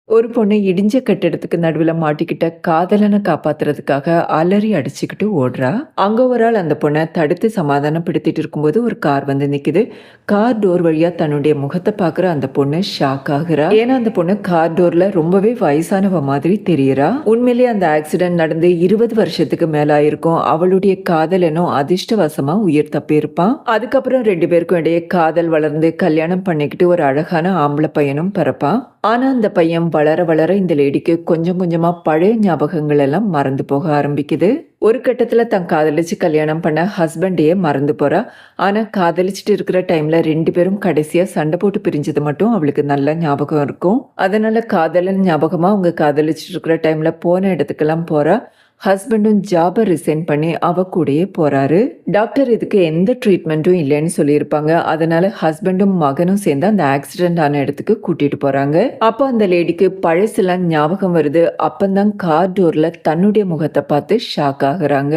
ஒரு பொண்ணு இடிஞ்ச கட்டிடத்துக்கு நடுவுல மாட்டிக்கிட்ட காதலனை காப்பாத்துறதுக்காக அலறி அடிச்சுக்கிட்டு ஓடுறா. அங்க ஒரு ஆள் அந்த பொண்ணை தடுத்து சமாதானப்படுத்திட்டு இருக்கும்போது ஒரு கார் வந்து நிக்குது. கார் டோர் வழியா தன்னுடைய முகத்தை பாக்குற அந்த பொண்ணு ஷாக் ஆகுறா. ஏன்னா அந்த பொண்ணு கார் டோர்ல ரொம்பவே வயசானவ மாதிரி தெரியறா. உண்மையிலேயே அந்த ஆக்சிடென்ட் நடந்து 20 வருஷத்துக்கு மேல ஆயிருக்கும். அவளுடைய காதலனும் அதிர்ஷ்டவசமா உயிர் தப்பி இருப்பான். அதுக்கப்புறம் 2 பேருக்கும் இடையே காதல் வளர்ந்து கல்யாணம் பண்ணிக்கிட்டு ஒரு அழகான ஆம்பளை பையனும் பிறப்பான். ஆனா அந்த பையன் வளர வளர இந்த லேடிக்கு கொஞ்சம் கொஞ்சமா பழைய ஞாபகங்கள் எல்லாம் மறந்து போக ஆரம்பிக்குது. ஒரு கட்டத்துல தான் காதலிச்சு கல்யாணம் பண்ண ஹஸ்பண்டையே மறந்து போறா. ஆனா காதலிச்சுட்டு இருக்கிற டைம்ல 2 பேரும் கடைசியா சண்டை போட்டு பிரிஞ்சது மட்டும் அவளுக்கு நல்ல ஞாபகம் இருக்கும். அதனால காதலன் ஞாபகமா அவங்க காதலிச்சுட்டு இருக்கிற டைம்ல போன இடத்துக்கெல்லாம் போறா. ஹஸ்பண்டும் ஜாபை ரிசைன் பண்ணி அவ கூடயே போறாரு. டாக்டர் இதுக்கு எந்த ட்ரீட்மெண்ட்டும் இல்லைன்னு சொல்லியிருப்பாங்க. அதனால ஹஸ்பண்டும் மகனும் சேர்ந்து அந்த ஆக்சிடென்ட் ஆன இடத்துக்கு கூட்டிட்டு போறாங்க. அப்போ அந்த லேடிக்கு பழசெல்லாம் ஞாபகம் வருது. அப்பந்தான் கார் டோர்ல தன்னுடைய முகத்தை பார்த்து ஷாக் ஆகுறாங்க.